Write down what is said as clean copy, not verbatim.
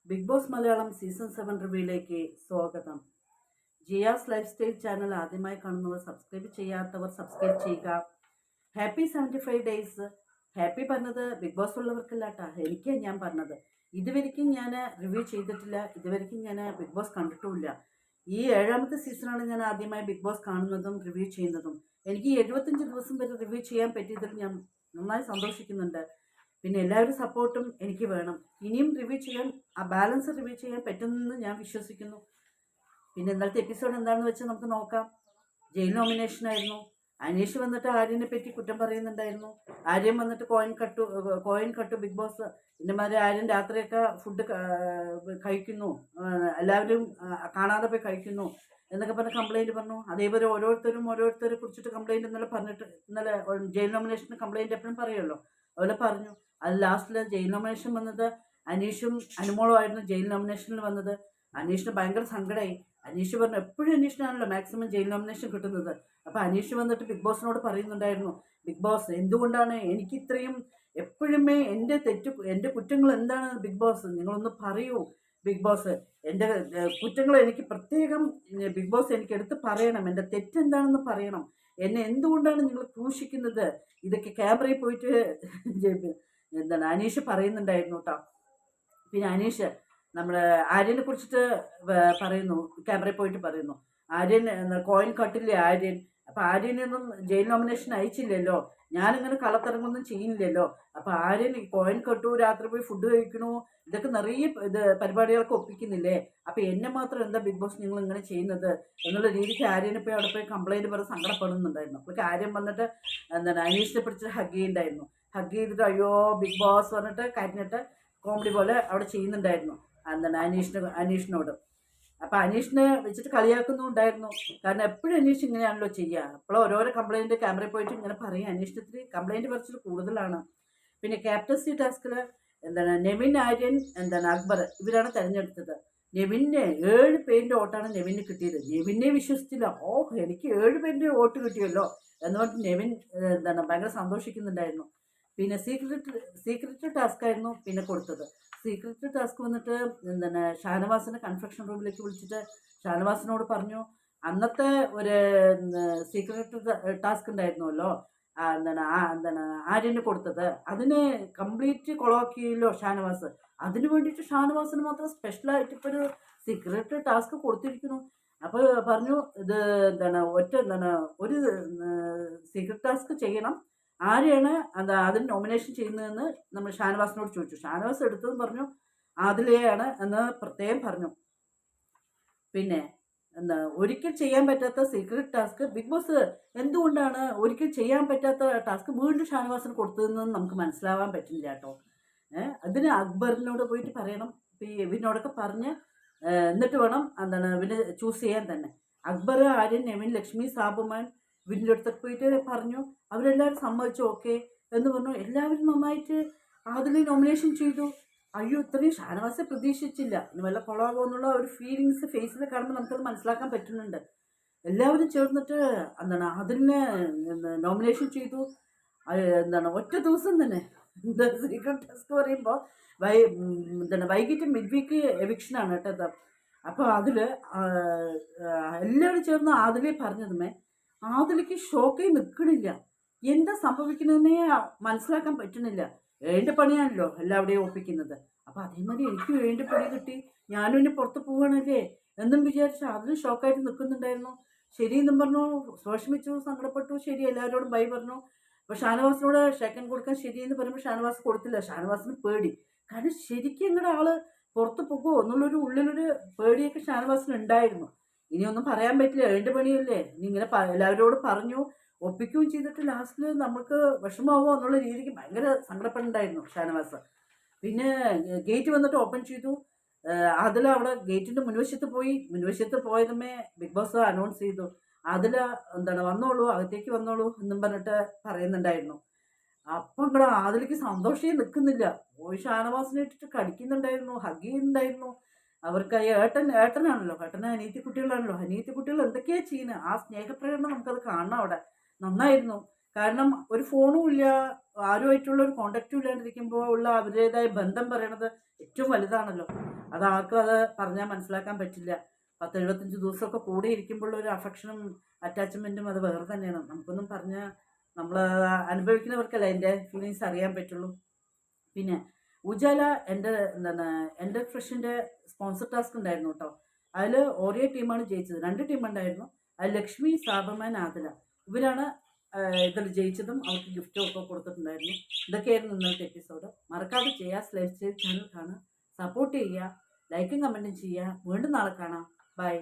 Big boss Malayalam season 7 റിവ്യൂയിലേക്ക് സ്വാഗതം. Jiyas life style channel ആദ്യമായി കാണുന്നവർ സബ്സ്ക്രൈബ് ചെയ്യാത്തവർ സബ്സ്ക്രൈബ് ചെയ്യുക. Happy 75 days. ഹാപ്പി പറഞ്ഞത് ബിഗ് ബോസ് ഉള്ളവർക്കല്ലാട്ടാ, എനിക്ക് ഞാൻ പറഞ്ഞത്. ഇതുവരെയ്ക്കും ഞാൻ റിവ്യൂ ചെയ്തിട്ടില്ല, ഇതുവരെയ്ക്കും ഞാൻ ബിഗ് ബോസ് കണ്ടിട്ടുമില്ല. ഈ 7ാമത്തെ സീസണാണ് ഞാൻ ആദ്യമായി ബിഗ് ബോസ് കാണുന്നതും റിവ്യൂ ചെയ്യുന്നതും. എനിക്ക് 75 ദിവസം വരെ റിവ്യൂ ചെയ്യാൻ പറ്റിയതിൽ ഞാൻ നന്നായി സന്തോഷിക്കുന്നുണ്ട്. പിന്നെ എല്ലാവരും സപ്പോർട്ടും എനിക്ക് വേണം. ഇനിയും റിവ്യൂ ചെയ്യാൻ, ആ ബാലൻസ് റിവ്യൂ ചെയ്യാൻ പറ്റുമെന്ന് ഞാൻ വിശ്വസിക്കുന്നു. പിന്നെ ഇന്നലത്തെ എപ്പിസോഡ് എന്താണെന്ന് വെച്ചാൽ നമുക്ക് നോക്കാം. ജയിൽ നോമിനേഷനായിരുന്നു. അനീഷ് വന്നിട്ട് ആര്യനെ പറ്റി കുറ്റം പറയുന്നുണ്ടായിരുന്നു. ആര്യൻ വന്നിട്ട് കോയിൻ കട്ടു ബിഗ് ബോസ് ഇന്നമാതിരി ആര്യൻ രാത്രിയൊക്കെ ഫുഡ് കഴിക്കുന്നു, എല്ലാവരും കാണാതെ പോയി കഴിക്കുന്നു എന്നൊക്കെ പറഞ്ഞ് കംപ്ലൈൻറ്റ് പറഞ്ഞു. അതേപോലെ ഓരോരുത്തരെ കുറിച്ചിട്ട് കംപ്ലൈൻറ്റ് ഇന്നലെ ജയിൽ നോമിനേഷന് കംപ്ലൈൻറ്റ് എപ്പോഴും പറയുമല്ലോ, അതുപോലെ പറഞ്ഞു. അത് ലാസ്റ്റിൽ ജയിൽ നോമിനേഷൻ വന്നത് അനീഷും അനുമോളും ആയിരുന്നു ജയിൽ നോമിനേഷനിൽ വന്നത്. അനീഷിന് ഭയങ്കര സങ്കടമായി. അനീഷ് പറഞ്ഞു, എപ്പോഴും അനീഷിനാണല്ലോ മാക്സിമം ജയിൽ നോമിനേഷൻ കിട്ടുന്നത്. അപ്പോൾ അനീഷ് വന്നിട്ട് ബിഗ് ബോസിനോട് പറയുന്നുണ്ടായിരുന്നു, ബിഗ് ബോസ് എന്തുകൊണ്ടാണ് എനിക്ക് ഇത്രയും എപ്പോഴുമേ എൻ്റെ കുറ്റങ്ങൾ എന്താണ് ബിഗ് ബോസ്, നിങ്ങളൊന്ന് പറയൂ ബിഗ് ബോസ്. എൻ്റെ കുറ്റങ്ങൾ എനിക്ക് പ്രത്യേകം ബിഗ് ബോസ് എനിക്ക് എടുത്ത് പറയണം, എൻ്റെ തെറ്റെന്താണെന്ന് പറയണം, എന്നെ എന്തുകൊണ്ടാണ് നിങ്ങൾ ക്രൂശിക്കുന്നത്, ഇതൊക്കെ ക്യാമറയിൽ പോയിട്ട് അനീഷ് പറയുന്നുണ്ടായിരുന്നു കേട്ടോ. പിന്നെ അനീഷ് നമ്മുടെ ആര്യനെ കുറിച്ചിട്ട് പറയുന്നു, ക്യാമറയിൽ പോയിട്ട് പറയുന്നു, ആര്യൻ കോയിൻ കട്ടില്ലേ ആര്യൻ. അപ്പം ആര്യനൊന്നും ജയിൽ നോമിനേഷൻ അയച്ചില്ലല്ലോ, ഞാനിങ്ങനെ കളത്തിറങ്ങൊന്നും ചെയ്യുന്നില്ലല്ലോ. അപ്പം ആര്യൻ കോയിൻ കട്ടു, രാത്രി പോയി ഫുഡ് കഴിക്കണു, ഇതൊക്കെ നിറയെ പരിപാടികളൊക്കെ ഒപ്പിക്കുന്നില്ലേ. അപ്പം എന്നെ മാത്രം എന്താ ബിഗ് ബോസ് നിങ്ങൾ ഇങ്ങനെ ചെയ്യുന്നത് എന്നുള്ള രീതിക്ക് ആര്യനെ പോയി അവിടെ പോയി കംപ്ലൈൻറ്റ് പറഞ്ഞ് സങ്കടപ്പെടുന്നുണ്ടായിരുന്നു. അപ്പോൾ ആര്യൻ വന്നിട്ട് അനീഷിനെ പിടിച്ചിട്ട് ഹഗ് ചെയ്യുന്നുണ്ടായിരുന്നു. ഹഗ് ചെയ്തിട്ട് അയ്യോ ബിഗ് ബോസ് പറഞ്ഞിട്ട് കരഞ്ഞിട്ട് കോമഡി പോലെ അവിടെ ചെയ്യുന്നുണ്ടായിരുന്നു അനീഷിനോട്. അപ്പം അനീഷിനെ വെച്ചിട്ട് കളിയാക്കുന്നുണ്ടായിരുന്നു. കാരണം എപ്പോഴും അനീഷ് ഇങ്ങനെയാണല്ലോ ചെയ്യുക, അപ്പോൾ ഓരോരോ കംപ്ലൈൻറ്റ് ക്യാമറയിൽ പോയിട്ട് ഇങ്ങനെ പറയും. അനീഷിനത്തിന് കംപ്ലൈൻറ്റ് പറിച്ചിട്ട് കൂടുതലാണ്. പിന്നെ ക്യാപ്റ്റൻസി ടാസ്കിൽ നെവിൻ, ആര്യൻ, അക്ബർ ഇവരാണ് തിരഞ്ഞെടുത്തത്. നെവിന് 7 പേരിൻ്റെ വോട്ടാണ് നെവിന് കിട്ടിയത്. നെവിനെ വിശ്വസിച്ചില്ല. എനിക്ക് 7 പേരിൻ്റെ വോട്ട് കിട്ടിയല്ലോ എന്ന് പറഞ്ഞിട്ട് നെവിൻ ഭയങ്കര സന്തോഷിക്കുന്നുണ്ടായിരുന്നു. പിന്നെ സീക്രട്ട് ടാസ്ക് ആയിരുന്നു പിന്നെ കൊടുത്തത്. സീക്രട്ട് ടാസ്ക് വന്നിട്ട് ഷാനവാസിനെ കൺഫെക്ഷൻ റൂമിലേക്ക് വിളിച്ചിട്ട് ഷാനവാസിനോട് പറഞ്ഞു, അന്നത്തെ ഒരു സീക്രട്ട് ടാസ്ക് ഉണ്ടായിരുന്നല്ലോ, ആര്യന് കൊടുത്തത്, അതിന് കംപ്ലീറ്റ് കൊളവാക്കിയല്ലോ ഷാനവാസ്. അതിന് വേണ്ടിയിട്ട് ഷാനവാസിന് മാത്രം സ്പെഷ്യലായിട്ട് ഇപ്പോൾ ഒരു സീക്രട്ട് ടാസ്ക് കൊടുത്തിരിക്കുന്നു. അപ്പോൾ പറഞ്ഞു, ഇത് ഒരു സീക്രട്ട് ടാസ്ക് ചെയ്യണം, ആരെയാണ് അതിന് നോമിനേഷൻ ചെയ്യുന്നതെന്ന് നമ്മൾ ഷാനവാസിനോട് ചോദിച്ചു. ഷാനവാസ് എടുത്തതെന്ന് പറഞ്ഞു ആദിലയാണ് എന്ന് പ്രത്യേകം പറഞ്ഞു. പിന്നെ ഒരിക്കൽ ചെയ്യാൻ പറ്റാത്ത സീക്രട്ട് ടാസ്ക് ബിഗ് ബോസ് എന്തുകൊണ്ടാണ് ഒരിക്കൽ ചെയ്യാൻ പറ്റാത്ത ടാസ്ക് വീണ്ടും ഷാനവാസിന് കൊടുത്തതെന്ന് നമുക്ക് മനസ്സിലാവാൻ പറ്റില്ല കേട്ടോ. അതിന് അക്ബറിനോട് പോയിട്ട് പറയണം, ഇവനോടൊക്കെ പറഞ്ഞ് എന്നിട്ട് വേണം ഇവന് ചൂസ് ചെയ്യാൻ തന്നെ. അക്ബർ, ആര്യൻ, നെവിൻ, ലക്ഷ്മി, സാബുമാൻ ഇവരുടെ അടുത്തൊക്കെ പോയിട്ട് പറഞ്ഞു. അവരെല്ലാവരും സമ്മതിച്ചു, ഓക്കെ എന്ന് പറഞ്ഞു. എല്ലാവരും നന്നായിട്ട് അതിൽ നോമിനേഷൻ ചെയ്തു. അയ്യോ, ഇത്രയും ഷാനവാസെ പ്രതീക്ഷിച്ചില്ല, ഇനി വല്ല കൊളാകുമോ എന്നുള്ള ഒരു ഫീലിങ്സ് ഫേസിൽ കാണുമ്പോൾ നമുക്കത് മനസ്സിലാക്കാൻ പറ്റുന്നുണ്ട്. എല്ലാവരും ചേർന്നിട്ട് അതിനെ നോമിനേഷൻ ചെയ്തു. ഒറ്റ ദിവസം തന്നെ സീക്രട്ട് ടാസ്ക് പറയുമ്പോൾ വൈകിട്ട് മിഡ് വീക്ക് എവിക്ഷനാണ് കേട്ടത്. അപ്പോൾ അതിൽ എല്ലാവരും ചേർന്ന് ആദിലെ പറഞ്ഞതുമേ ആദിലേക്ക് ഷോക്കായി നിൽക്കണില്ല. എന്താ സംഭവിക്കുന്നതെന്നേ മനസ്സിലാക്കാൻ പറ്റുന്നില്ല. ഏൻ്റെ പണിയാണല്ലോ എല്ലാവരുടെയും ഒപ്പിക്കുന്നത്. അപ്പം അതേമാതിരി എനിക്ക് വേണ്ട പണി കിട്ടി, ഞാനും ഇനി പുറത്ത് പോവുകയാണല്ലേ എന്നും വിചാരിച്ച് അതിൽ ഷോക്കായിട്ട് നിൽക്കുന്നുണ്ടായിരുന്നു. ശരിയെന്നും പറഞ്ഞു, വിഷമിച്ചു, സങ്കടപ്പെട്ടു. ശരി, എല്ലാവരോടും ബൈ പറഞ്ഞു. അപ്പോൾ ഷാനവാസിനോട് ഷെക്കൻഡ് കൊടുക്കാൻ ശരിയെന്ന് പറയുമ്പോൾ ഷാനവാസ് കൊടുത്തില്ല. ഷാനവാസിന് പേടി. കാരണം ശരിക്കും ഇങ്ങനെ ആള് പുറത്ത് പോകുമോ എന്നുള്ളൊരു ഉള്ളിലൊരു പേടിയൊക്കെ ഷാനവാസിന് ഉണ്ടായിരുന്നു. ഇനിയൊന്നും പറയാൻ പറ്റില്ല, ഏൻ്റെ പണിയല്ലേ. ഇനി ഇങ്ങനെ എല്ലാവരോടും പറഞ്ഞു ഒപ്പിക്കുകയും ചെയ്തിട്ട് ലാസ്റ്റിൽ നമുക്ക് വിഷമാവോ എന്നുള്ള രീതിക്ക് ഭയങ്കര സങ്കടപ്പെടുന്നുണ്ടായിരുന്നു ഷാനവാസ്. പിന്നെ ഗേറ്റ് വന്നിട്ട് ഓപ്പൺ ചെയ്തു. അതിൽ അവിടെ ഗേറ്റിൻ്റെ മുൻവശത്ത് പോയതുമേ ബിഗ് ബോസ് അനൗൺസ് ചെയ്തു, അതിൽ വന്നോളൂ, അകത്തേക്ക് വന്നോളൂ എന്നും പറഞ്ഞിട്ട് പറയുന്നുണ്ടായിരുന്നു. അപ്പം ഇവിടെ അതിലേക്ക് സന്തോഷമേ നിൽക്കുന്നില്ല. പോയി ഷാനവാസിനെ ഇട്ടിട്ട് കടിക്കുന്നുണ്ടായിരുന്നു, ഹഗ് ചെയ്യുന്നുണ്ടായിരുന്നു. അവർക്ക് ഏട്ടനാണല്ലോ, ഏട്ടന് അനിയത്തി കുട്ടികളാണല്ലോ, അനിയത്തി കുട്ടികൾ എന്തൊക്കെയാ ചെയ്യുന്നത്. ആ സ്നേഹപ്രകടനം നമുക്കത് കാണണം അവിടെ. നന്നായിരുന്നു. കാരണം ഒരു ഫോണും ഇല്ല, ആരുമായിട്ടുള്ള ഒരു കോണ്ടാക്റ്റും ഇല്ലാണ്ടിരിക്കുമ്പോൾ ഉള്ള അവരുടേതായ ബന്ധം പറയണത് ഏറ്റവും വലുതാണല്ലോ. അത് ആർക്കും അത് പറഞ്ഞാൽ മനസ്സിലാക്കാൻ പറ്റില്ല. 10-75 ദിവസമൊക്കെ കൂടെ ഇരിക്കുമ്പോഴുള്ള ഒരു അഫക്ഷനും അറ്റാച്ച്മെൻറ്റും അത് വേറെ തന്നെയാണ്. നമുക്കൊന്നും പറഞ്ഞാൽ നമ്മൾ അനുഭവിക്കുന്നവർക്കല്ല അതിൻ്റെ ഫീലിങ്സ് അറിയാൻ പറ്റുള്ളൂ. പിന്നെ ഉജാല എൻ്റെ ഫ്രഷിൻ്റെ സ്പോൺസർ ടാസ്ക് ഉണ്ടായിരുന്നു കേട്ടോ. അതിൽ ഒരേ ടീമാണ് ജയിച്ചത്. 2 ടീമുണ്ടായിരുന്നു. അത് ലക്ഷ്മി, സാബമാൻ, ആദില ഇവരാണ് ഇതിൽ ജയിച്ചതും അവർക്ക് ഗിഫ്റ്റും ഒക്കെ കൊടുത്തിട്ടുണ്ടായിരുന്നു. ഇതൊക്കെയായിരുന്നു ഇന്നത്തെ എപ്പിസോഡ്. മറക്കാതെ ചെയ്യുക, ലൈഫ് സ്റ്റൈൽ ചാനൽ കാണുക, സപ്പോർട്ട് ചെയ്യുക, ലൈക്കും കമൻറ്റും ചെയ്യുക. വീണ്ടും നാളെ കാണാം. ബൈ.